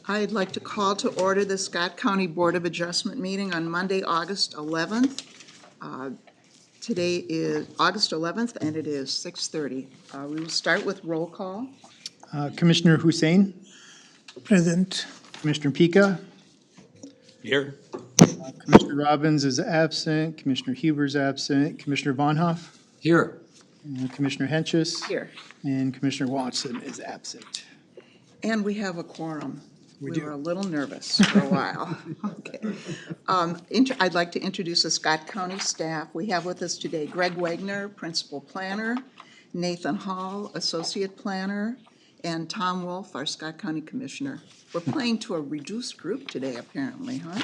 I'd like to call to order the Scott County Board of Adjustment meeting on Monday, August 11th. Today is August 11th, and it is 6:30. We will start with roll call. Commissioner Hussein, Present. Commissioner Pika, Here. Commissioner Robbins is absent, Commissioner Huber's absent, Commissioner Von Hoff, Here. and Commissioner Henches, Here. and Commissioner Watson is absent. And we have a quorum. We We do. were a little nervous for a while. Okay. I'd like to introduce the Scott County staff. We have with us today Greg Wagner, Principal Planner, Nathan Hall, Associate Planner, and Tom Wolf, our Scott County Commissioner. We're playing to a reduced group today, apparently, huh?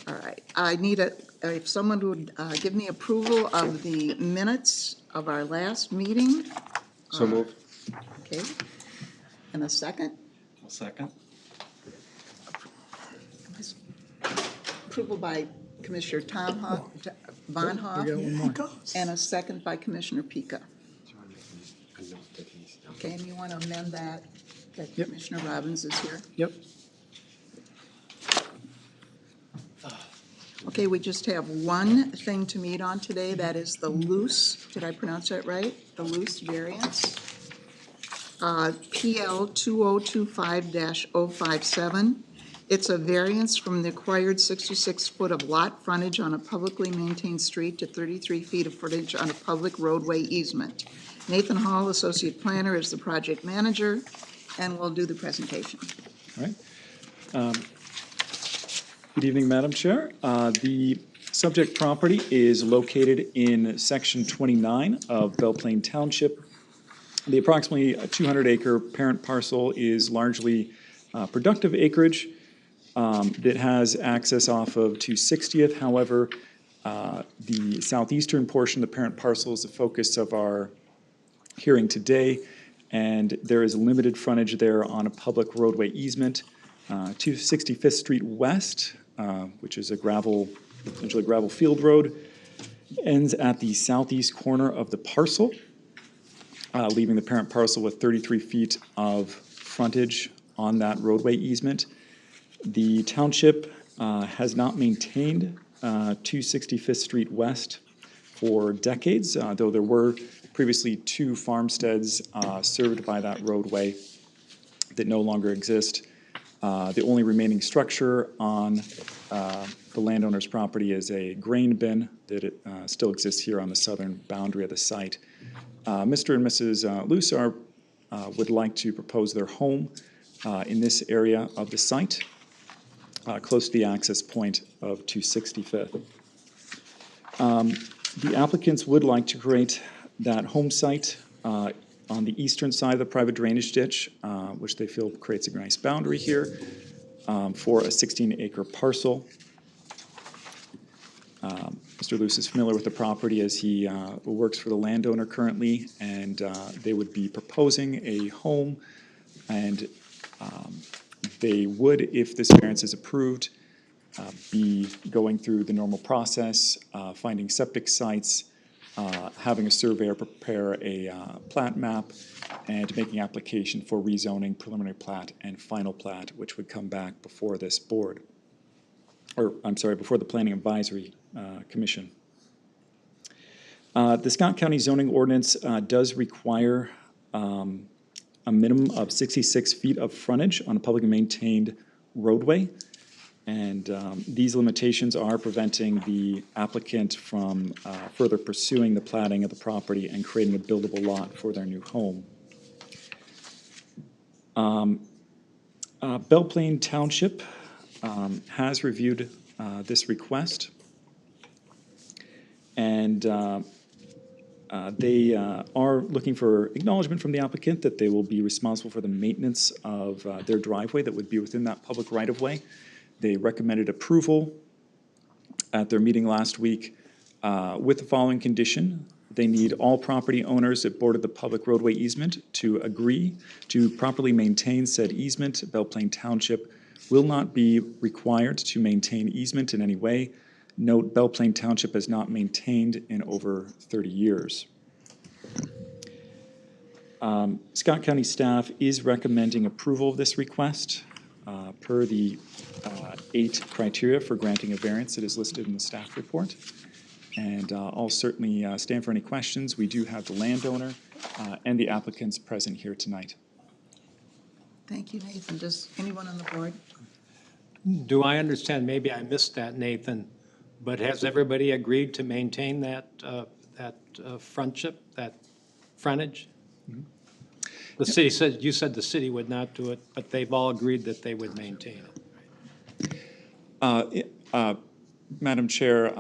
All right. I need if someone would give me approval of the minutes of our last meeting. So moved. Okay. And a second? I'll second. Approval by Commissioner Tom Hoff, Von Hoff, We got one more. and a second by Commissioner Pika. Okay, and you want to amend that Yep. Commissioner Robbins is here? Yep. Okay, we just have one thing to meet on today, that is the loose, did I pronounce that right? The loose variance. PL 2025-057. It's a variance from the required 66-foot of lot frontage on a publicly maintained street to 33 feet of frontage on a public roadway easement. Nathan Hall, Associate Planner, is the project manager, and will do the presentation. All right. Good evening, Madam Chair. The subject property is located in Section 29 of Belle Plaine Township. The approximately 200-acre parent parcel is largely productive acreage that has access off of 260th. However, the southeastern portion of the parent parcel is the focus of our hearing today, and there is limited frontage there on a public roadway easement. 265th Street West, which is essentially gravel field road, ends at the southeast corner of the parcel, leaving the parent parcel with 33 feet of frontage on that roadway easement. The township has not maintained 265th Street West for decades, though there were previously two farmsteads served by that roadway that no longer exist. The only remaining structure on the landowner's property is a grain bin that still exists here on the southern boundary of the site. Mr. and Mrs. Lusar would like to propose their home in this area of the site, close to the access point of 265th. The applicants would like to create that home site on the eastern side of the private drainage ditch, which they feel creates a nice boundary here for a 16-acre parcel. Mr. Luce is familiar with the property as he works for the landowner currently, and they would be proposing a home, and they would, if this variance is approved, be going through the normal process, finding septic sites, having a surveyor prepare a plat map, and making application for rezoning, preliminary plat, and final plat, which would come back before this board, or I'm sorry, before the Planning Advisory Commission. The Scott County zoning ordinance does require a minimum of 66 feet of frontage on a publicly maintained roadway. And these limitations are preventing the applicant from further pursuing the platting of the property and creating a buildable lot for their new home. Belle Plaine Township has reviewed this request, and they are looking for acknowledgement from the applicant that they will be responsible for the maintenance of their driveway that would be within that public right-of-way. They recommended approval at their meeting last week with the following condition. They need all property owners that boarded the public roadway easement to agree to properly maintain said easement. Belle Plaine Township will not be required to maintain easement in any way. Note, Belle Plaine Township has not maintained in over 30 years. Scott County staff is recommending approval of this request per the 8 criteria for granting a variance that is listed in the staff report. And I'll certainly stand for any questions. We do have the landowner and the applicants present here tonight. Thank you, Nathan. Does anyone on the board? Do I understand, maybe I missed that, Nathan, but has everybody agreed to maintain that frontage? The city said, you said the city would not do it, but they've all agreed that they would maintain it. Madam Chair,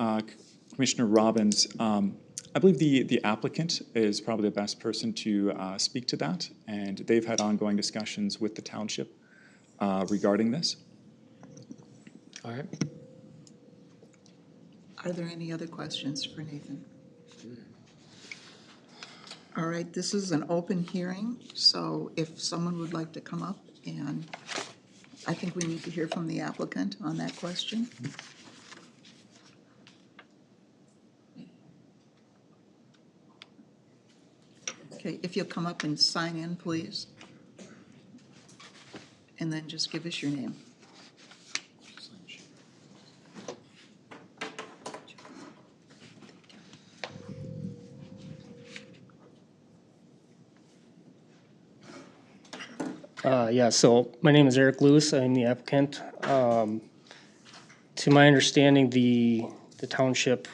Commissioner Robbins, I believe the applicant is probably the best person to speak to that, and they've had ongoing discussions with the township regarding this. All right. Are there any other questions for Nathan? All right, this is an open hearing, so if someone would like to come up, and I think we need to hear from the applicant on that question. Okay, if you'll come up and sign in, please. And then just give us your name. Yeah, so my name is Eric Lewis. I'm the applicant. To my understanding, the township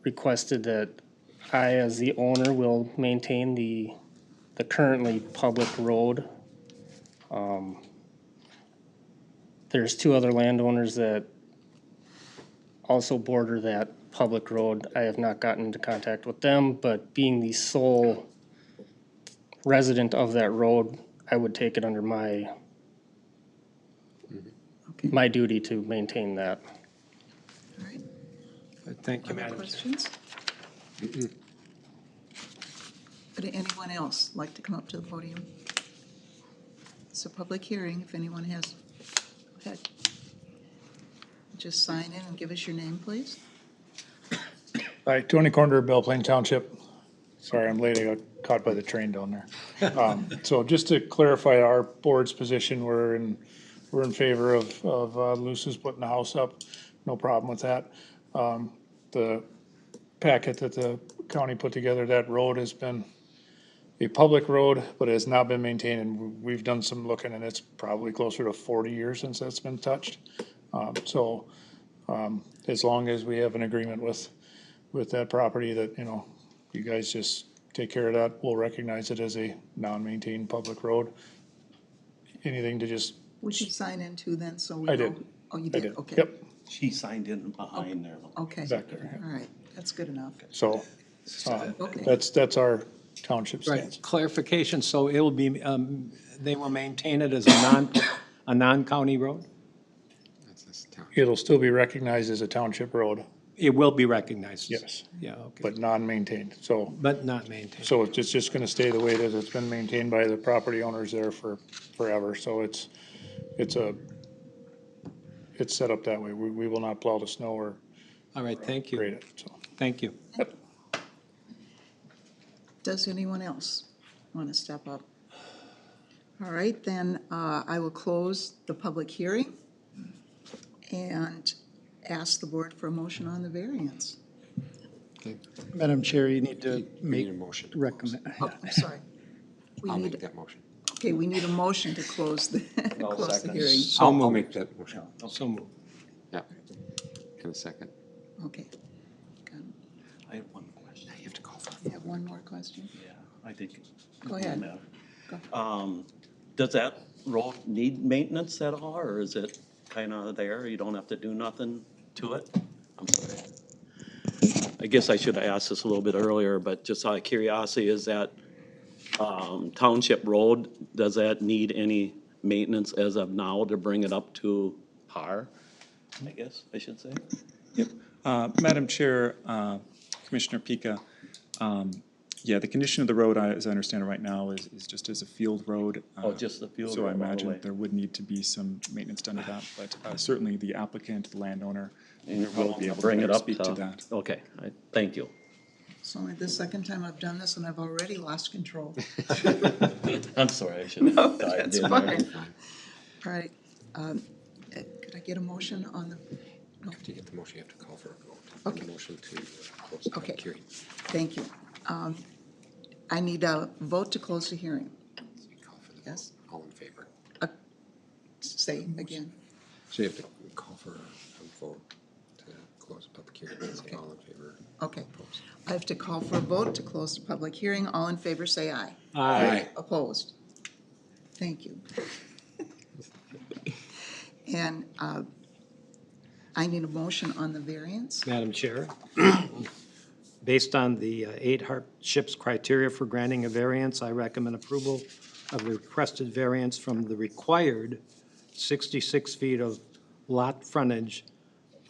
requested that I, as the owner, will maintain the currently public road. There's 2 other landowners that also border that public road. I have not gotten into contact with them, but being the sole resident of that road, I would take it under my duty to maintain that. All right, Thank you, other Madam Chair. questions? Would anyone else like to come up to the podium? It's a public hearing, if anyone has, go ahead. Just sign in and give us your name, please. Hi, Tony Cornder, Belle Plaine Township. Sorry, I'm late. I got caught by the train down there. So just to clarify our board's position, we're in favor of Luce's putting the house up. No problem with that. The packet that the county put together, that road has been a public road, but it has not been maintained. And we've done some looking, and it's probably closer to 40 years since that's been touched. As long as we have an agreement with that property that, you know, you guys just take care of that, we'll recognize it as a non-maintained public road. Anything to just, Would you sign in too then, so we I know? did. Oh, you I did, did, okay. yep, She signed in behind there. Okay, back there. all right, that's good enough. So, Okay. that's our township Right, stance. clarification, so it will be, they will maintain it as a non-county road? It'll still be recognized as a township road, It will be recognized? yes, Yeah, okay, but non-maintained. So, but not maintained. so it's just gonna stay the way it is. It's been maintained by the property owners there for forever. So it's set up that way. We will not plow the snow or All right, thank you, grade it, so. thank you. Does anyone else want to step up? All right, then I will close the public hearing and ask the board for a motion on the variance. Madam Chair, you need to make, a motion. recommend, Oh, I'm sorry. We I'll need, make that motion. okay, we need a motion to close the, close the second. hearing. I'll make that motion. So moved. Yeah. In a second. Okay. Got it. I have one question. You have to call for it. You have one more question? Yeah, I think. Go ahead. Does that road need maintenance at all, or is it kind of there? You don't have to do nothing to it? I'm sorry. I guess I should have asked this a little bit earlier, but just out of curiosity, is that township road, does that need any maintenance as of now to bring it up to par? I guess I should say. Yep. Madam Chair, Commissioner Pika, yeah, the condition of the road, as I understand it right now, is just as a field road. Oh, just the field So road I all the imagine way. there would need to be some maintenance done to that, but certainly the applicant, the landowner, And you're will willing be to able to bring it better up speak to to, that. okay, thank you. It's only the second time I've done this and I've already lost control. I'm sorry, I should have dived That's in fine. there. All right, could I get a motion on the, To get the motion, you have to call for a vote. On the Okay. motion to close the Okay. public hearing. thank you. I need a vote to close the hearing. So you call for the vote. Yes. All in favor. Say again. So you have to call for a vote to close the public hearing. Say all in favor. Okay. I have to call for a vote to close the public hearing. All in favor, say aye. Aye. Opposed? Thank you. And I need a motion on the variance. Madam Chair, based on the 8 hardships criteria for granting a variance, I recommend approval of the requested variance from the required 66 feet of lot frontage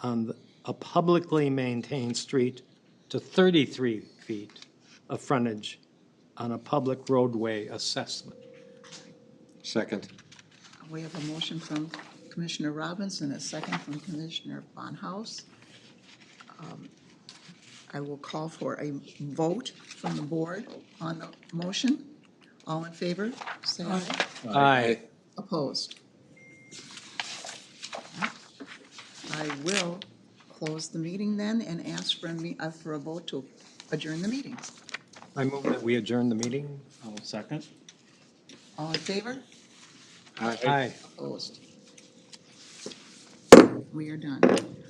on a publicly maintained street to 33 feet of frontage on a public roadway assessment. Second. We have a motion from Commissioner Robbins and a second from Commissioner Von House. I will call for a vote from the board on the motion. All in favor, say aye. Aye. Opposed? I will close the meeting then and ask for a vote to adjourn the meeting. I move that we adjourn the meeting. I'll second. All in favor? Aye. Opposed? We are done.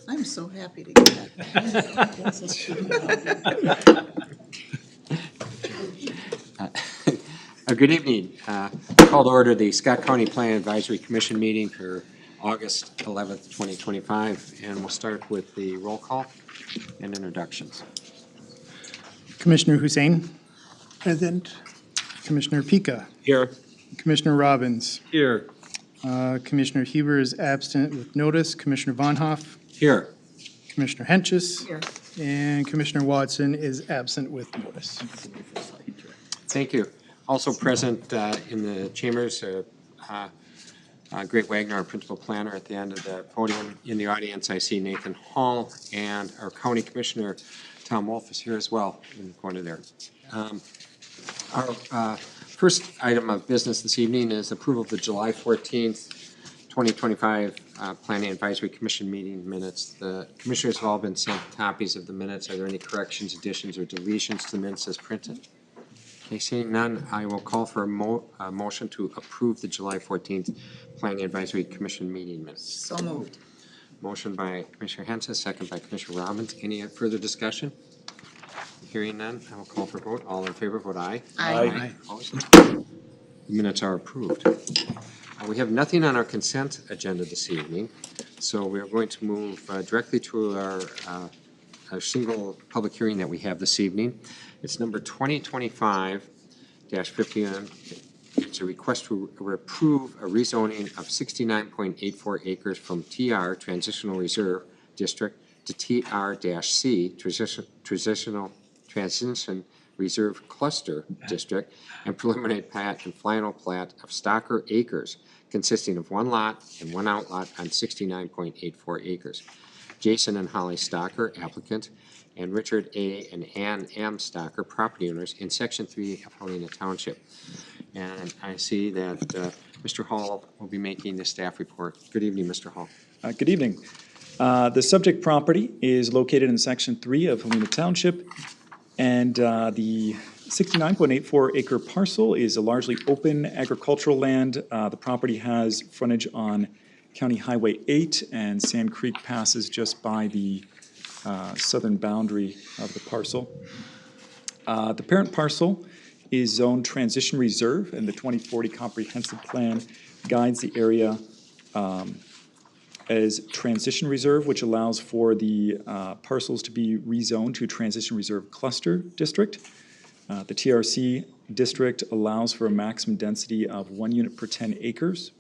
I'm so happy to get that. Good evening. Call to order the Scott County Plan Advisory Commission meeting for August 11th, 2025, and we'll start with the roll call and introductions. Commissioner Hussein. Present. Commissioner Pika. Here. Commissioner Robbins. Here. Commissioner Huber is absent with notice. Commissioner Von Hoff. Here. Commissioner Henches. Here. And Commissioner Watson is absent with notice. Thank you. Also present in the chambers, Greg Wagner, our principal planner at the end of the podium. In the audience, I see Nathan Hall, and our county commissioner, Tom Wolf, is here as well in the corner there. Our first item of business this evening is approval of the July 14th, 2025 Planning Advisory Commission meeting minutes. The commissioners have all been sent copies of the minutes. Are there any corrections, additions, or deletions to the minutes as printed? Okay, seeing none, I will call for a motion to approve the July 14th Planning Advisory Commission meeting minutes. So moved. Motion by Commissioner Henson, second by Commissioner Robbins. Any further discussion? Hearing none, I will call for vote. All in favor, vote aye. Aye. Opposed? The minutes are approved. We have nothing on our consent agenda this evening, so we're going to move directly to our single public hearing that we have this evening. It's number 2025-51. It's a request to approve a rezoning of 69.84 acres from TR Transitional Reserve District to TR-C Transition Reserve Cluster District and preliminary plat and final plat of Stocker Acres consisting of one lot and one outlot on 69.84 acres. Jason and Holly Stocker, applicant, and Richard A. and Ann M. Stocker, property owners in Section 3 of Helena Township. And I see that Mr. Hall will be making the staff report. Good evening, Mr. Hall. Good evening. The subject property is located in Section 3 of Helena Township, and the 69.84 acre parcel is a largely open agricultural land. The property has frontage on County Highway 8, and Sand Creek passes just by the southern boundary of the parcel. The parent parcel is zoned Transition Reserve, and the 2040 Comprehensive Plan guides the area as Transition Reserve, which allows for the parcels to be rezoned to Transition Reserve Cluster District. The TRC district allows for a maximum density of 1 unit per 10 acres.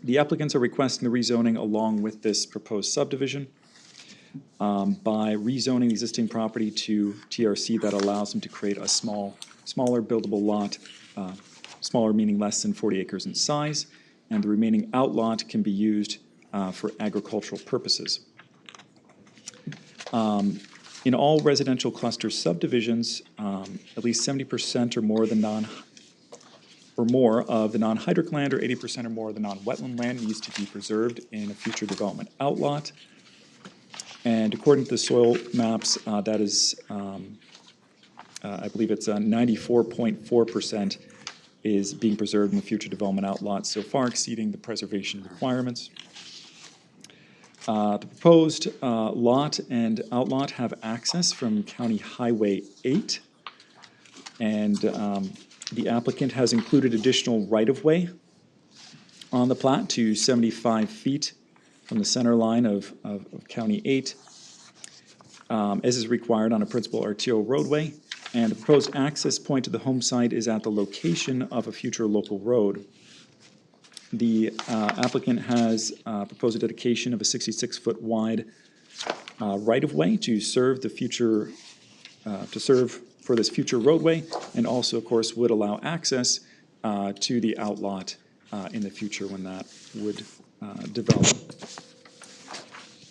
The applicants are requesting the rezoning along with this proposed subdivision by rezoning the existing property to TRC that allows them to create a smaller buildable lot, smaller meaning less than 40 acres in size, and the remaining outlot can be used for agricultural purposes. In all residential cluster subdivisions, at least 70% or more of the non-hydric land or 80% or more of the non-wetland land needs to be preserved in a future development outlot. And according to the soil maps, that is, I believe it's 94.4% is being preserved in the future development outlot, so far exceeding the preservation requirements. The proposed lot and outlot have access from County Highway 8. And the applicant has included additional right-of-way on the plat to 75 feet from the center line of County 8, as is required on a principal RTO roadway. And the proposed access point to the home site is at the location of a future local road. The applicant has proposed a dedication of a 66-foot wide right-of-way to serve the future, for this future roadway, and also, of course, would allow access to the outlot in the future when that would develop.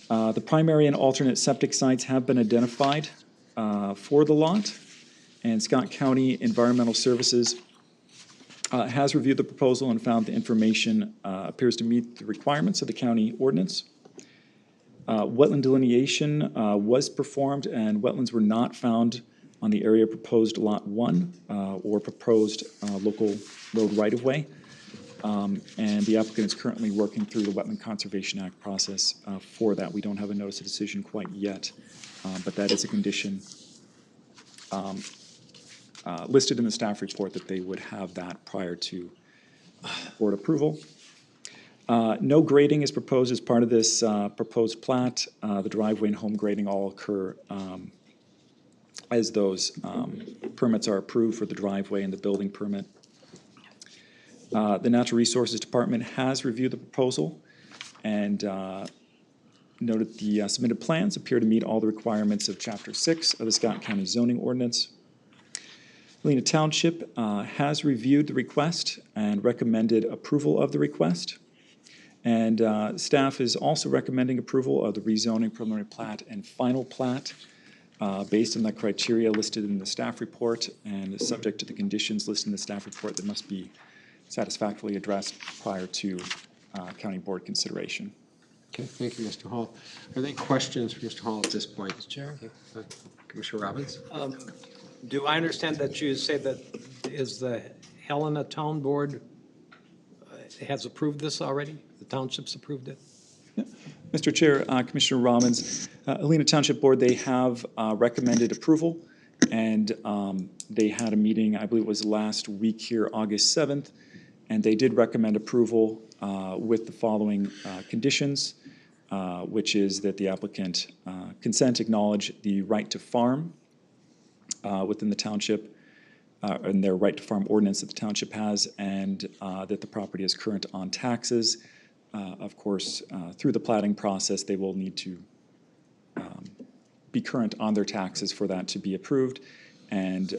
The primary and alternate septic sites have been identified for the lot, and Scott County Environmental Services has reviewed the proposal and found the information appears to meet the requirements of the county ordinance. Wetland delineation was performed, and wetlands were not found on the area proposed Lot 1 or proposed local road right-of-way. And the applicant is currently working through the Wetland Conservation Act process for that. We don't have a notice of decision quite yet, but that is a condition listed in the staff report that they would have that prior to board approval. No grading is proposed as part of this proposed plat. The driveway and home grading all occur as those permits are approved for the driveway and the building permit. The Natural Resources Department has reviewed the proposal and noted the submitted plans appear to meet all the requirements of Chapter 6 of the Scott County zoning ordinance. Helena Township has reviewed the request and recommended approval of the request. And staff is also recommending approval of the rezoning preliminary plat and final plat based on the criteria listed in the staff report and is subject to the conditions listed in the staff report that must be satisfactorily addressed prior to county board consideration. Okay, thank you, Mr. Hall. Are there any questions for Mr. Hall at this point? Mr. Chair. Commissioner Robbins? Do I understand that you say that is the Helena Town Board has approved this already? The township's approved it? Mr. Chair, Commissioner Robbins, Helena Township Board, they have recommended approval, and they had a meeting, I believe it was last week here, August 7th, and they did recommend approval with the following conditions, which is that the applicant consent, acknowledge the right to farm within the township, and their right to farm ordinance that the township has, and that the property is current on taxes. Of course, through the platting process, they will need to be current on their taxes for that to be approved, and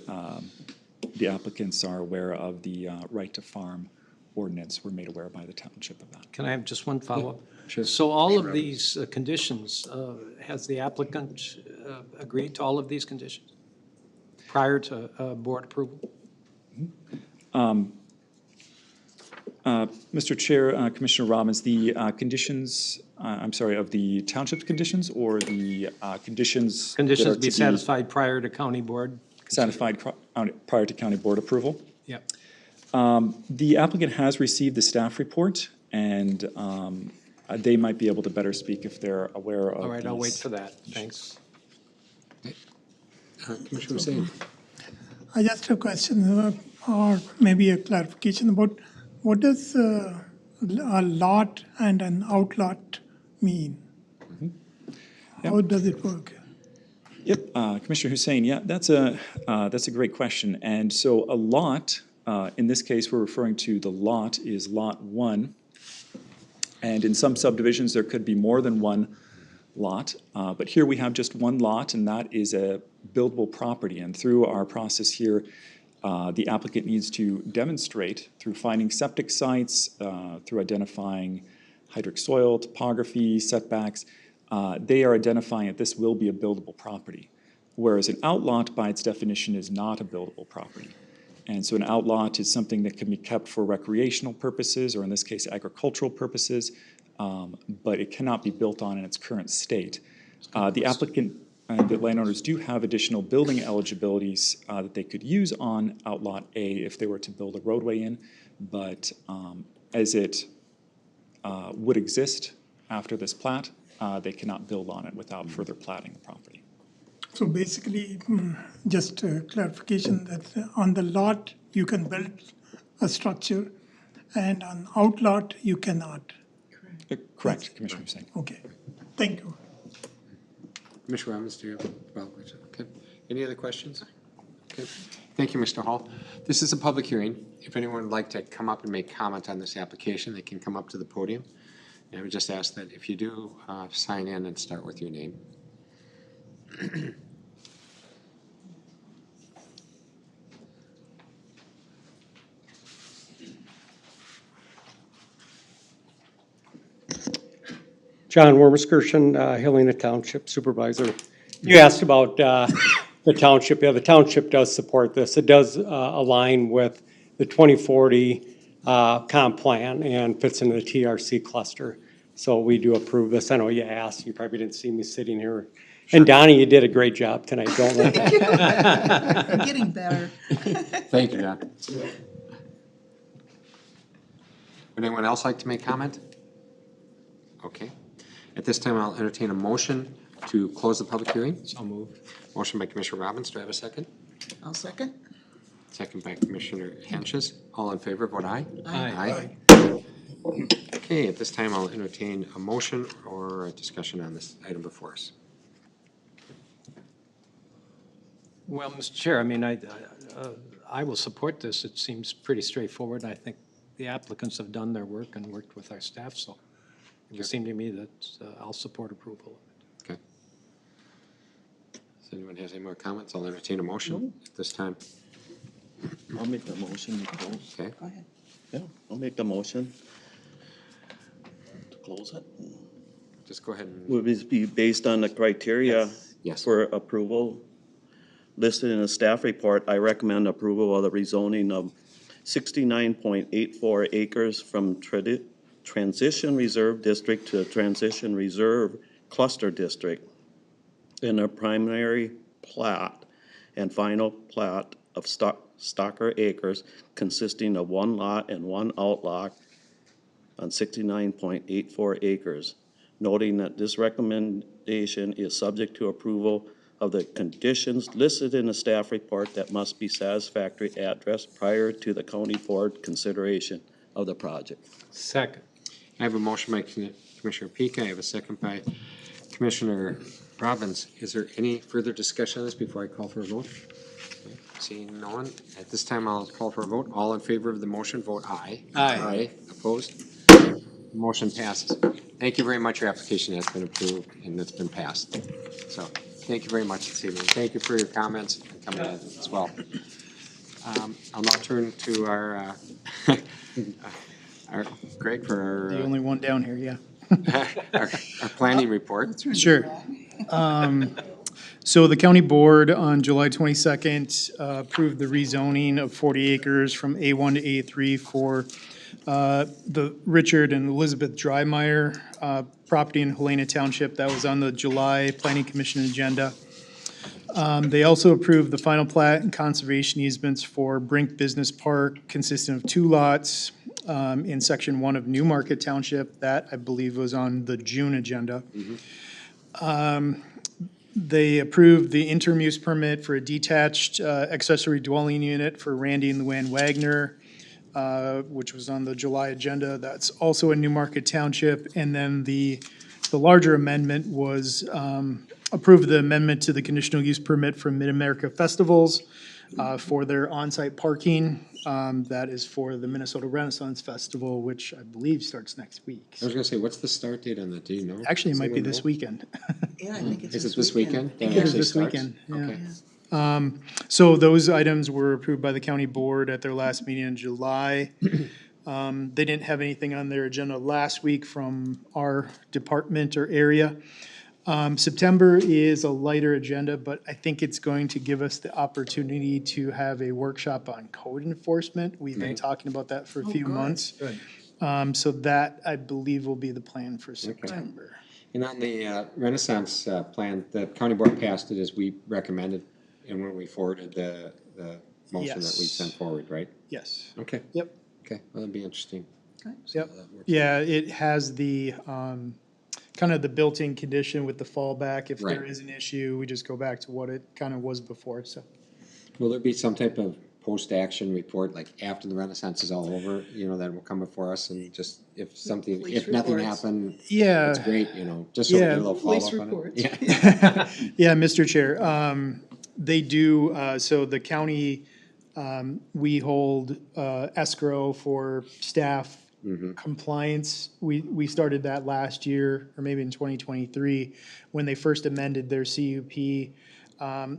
the applicants are aware of the right to farm ordinance. We're made aware by the township of that. Can I have just one follow-up? Sure. So all of these conditions, has the applicant agreed to all of these conditions prior to board approval? Mr. Chair, Commissioner Robbins, the conditions, I'm sorry, of the township's conditions or the conditions? that are Conditions to be satisfied prior to county board? Satisfied prior to county board approval? Yeah. The applicant has received the staff report, and they might be able to better speak if they're aware of All right, I'll wait these. for that. Thanks. Commissioner Hussain? I just have a question or maybe a clarification about what does a lot and an outlot mean? How does it work? Yep, Commissioner Hussain, yeah, that's a great question. And so a lot, in this case, we're referring to the lot is Lot 1. And in some subdivisions, there could be more than one lot. But here we have just one lot, and that is a buildable property. And through our process here, the applicant needs to demonstrate through finding septic sites, through identifying hydric soil, topography, setbacks, they are identifying that this will be a buildable property. whereas an outlot by its definition is not a buildable property. And so an outlot is something that can be kept for recreational purposes, or in this case, agricultural purposes, but it cannot be built on in its current state. The applicant and the landowners do have additional building eligibilities that they could use on Outlot A if they were to build a roadway in, but as it would exist after this plat, they cannot build on it without further platting the property. So basically, just a clarification that on the lot, you can build a structure, and on outlot, you cannot. Correct, Commissioner Singh. Okay, thank you. Commissioner Robbins, do you have, okay. Any other questions? Okay. Thank you, Mr. Hall. This is a public hearing. If anyone would like to come up and make comment on this application, they can come up to the podium. And I would just ask that if you do, sign in and start with your name. John Wormuskirchen, Helena Township Supervisor. You asked about the township. Yeah, the township does support this. It does align with the 2040 comp plan and fits into the TRC cluster. So we do approve this. I know you asked. You probably didn't see me sitting here. And Donnie, you did a great job tonight. Don't let I'm getting better. Thank you, Don. Would anyone else like to make comment? Okay. At this time, I'll entertain a motion to close the public hearing. So moved. Motion by Commissioner Robbins. Do I have a second? I'll second. Second by Commissioner Henches. All in favor, vote aye. Aye. Okay, at this time, I'll entertain a motion or a discussion on this item before us. Well, Mr. Chair, I mean, I will support this. It seems pretty straightforward. I think the applicants have done their work and worked with our staff, so it would seem to me that I'll support approval. Okay. Does anyone have any more comments? I'll entertain a motion at this time. I'll make the motion to close. Okay, Go ahead. Yeah, I'll make the motion to close it. just go ahead and, Would this be based on the criteria yes. for approval listed in the staff report? I recommend approval of the rezoning of 69.84 acres from Transition Reserve District to Transition Reserve Cluster District in a primary plat and final plat of Stocker Acres consisting of one lot and one outlot on 69.84 acres, noting that this recommendation is subject to approval of the conditions listed in the staff report that must be satisfactory address prior to the county board consideration of the project. Second. I have a motion by Commissioner Pika. I have a second by Commissioner Robbins. Is there any further discussion on this before I call for a vote? Okay, seeing no one, at this time I'll call for a vote. All in favor of the motion, vote aye. Aye. Opposed? Motion passes. Thank you very much. Your application has been approved and it's been passed. So, thank you very much this evening. Thank you for your comments and coming in as well. I'll now turn to our Greg for The only one down here, yeah. our planning report. Sure. So the county board on July 22nd approved the rezoning of 40 acres from A1 to A3 for the Richard and Elizabeth Drymeyer property in Helena Township. That was on the July Planning Commission agenda. They also approved the final plat and conservation easements for Brink Business Park consisting of 2 lots in section 1 of Newmarket Township. That, I believe, was on the June agenda. They approved the interim use permit for a detached accessory dwelling unit for Randy and Luann Wagner, which was on the July agenda. That's also in Newmarket Township. And then the larger amendment was approve the amendment to the conditional use permit for Mid-America Festivals for their on-site parking. That is for the Minnesota Renaissance Festival, which I believe starts next week. I was gonna say, what's the start date on that? Do you know? Actually, it might be Does this anyone weekend. Yeah, I think it's know? Is it this weekend? I think it is this weekend, yeah. Okay. So those items were approved by the county board at their last meeting in July. They didn't have anything on their agenda last week from our department or area. September is a lighter agenda, but I think it's going to give us the opportunity to have a workshop on code enforcement. We've been talking about that for a few good. months. So that, I believe, will be the plan for September. And on the Renaissance plan, the county board passed it as we recommended, and when we forwarded the motion that we Yes. sent forward, right? Yes. Okay. Yep. Okay, well, that'd be interesting. Yep. Yeah, it has the, kind of the built-in condition with the fallback. If there Right. is an issue, we just go back to what it kind of was before, so. Will there be some type of post-action report, like after the Renaissance is all over, that will come before us and just, if something, Police if nothing reports. happened, Yeah. it's great, just so we get a Yeah. little Police follow-up on reports. it. Yeah. Yeah, Mr. Chair, they do, so the county, we hold escrow for staff compliance. We started that last year, or maybe in 2023, when they first amended their CUP.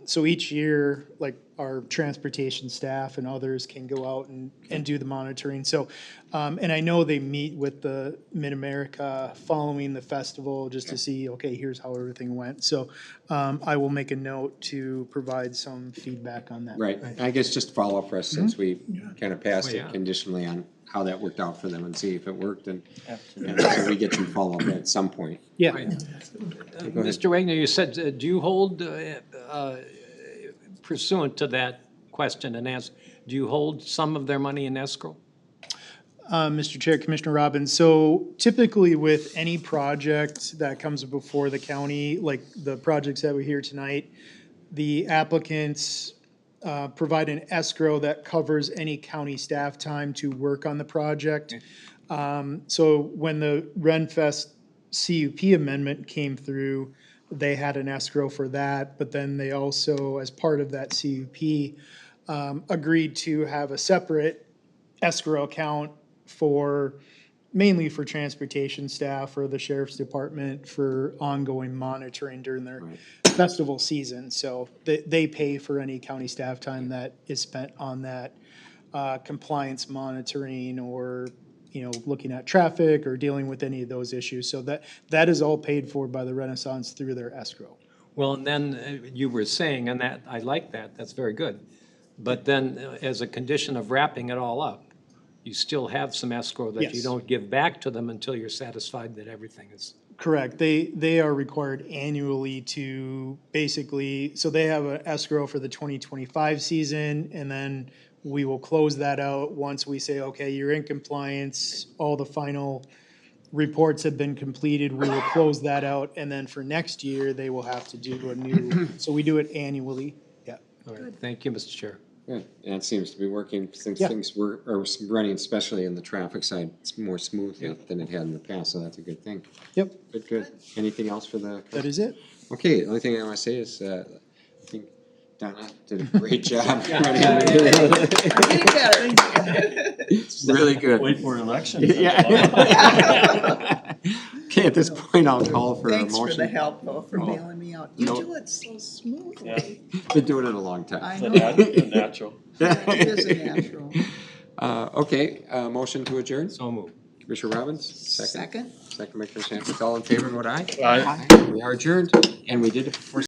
So each year, like our transportation staff and others can go out and do the monitoring. So, and I know they meet with the Mid-America following the festival just to see, okay, here's how everything went. So I will make a note to provide some feedback on that. Right, I guess just follow up for us, since we kind of passed Oh, it yeah. conditionally on how that worked out for them and see if it worked, and so we get some follow-up at some point. Yeah. Mr. Wagner, you said, do you hold, pursuant to that question and answer, do you hold some of their money in escrow? Mr. Chair, Commissioner Robbins, so typically with any project that comes before the county, like the projects that we hear tonight, the applicants provide an escrow that covers any county staff time to work on the project. So when the Renfest CUP amendment came through, they had an escrow for that, but then they also, as part of that CUP, agreed to have a separate escrow account for, mainly for transportation staff or the sheriff's department for ongoing monitoring during their festival season. So they pay for any county staff time that is spent on that compliance monitoring or, looking at traffic or dealing with any of those issues. So that is all paid for by the Renaissance through their escrow. Well, and then you were saying, and that, I like that, that's very good. But then as a condition of wrapping it all up, you still have some escrow that you Yes. don't give back to them until you're satisfied that everything is. Correct. They are required annually to basically, so they have an escrow for the 2025 season, and then we will close that out once we say, okay, you're in compliance, all the final reports have been completed, we will close that out, and then for next year, they will have to do a new, so we do it annually. Yeah. All right, thank you, Mr. Chair. Good, and it seems to be working, since Yeah. things are running, especially in the traffic side, it's more smooth than it had in the past, so that's a good thing. Yep, Good. Anything else for the? that is it. Okay, the only thing I want to say is, I think Donna did a great job. Getting better. Really good. Wait for elections. Yeah. Okay, at this point, I'll call for a Thanks for the motion. help, though, for bailing me out. You No. do it so smoothly. Been doing it a long time. I The know, natural. it is a natural. Okay, motion to adjourn, So moved. Commissioner Robbins, Second? Second by Commissioner Hampton, all in favor, vote aye. Aye. We are adjourned, and we did it before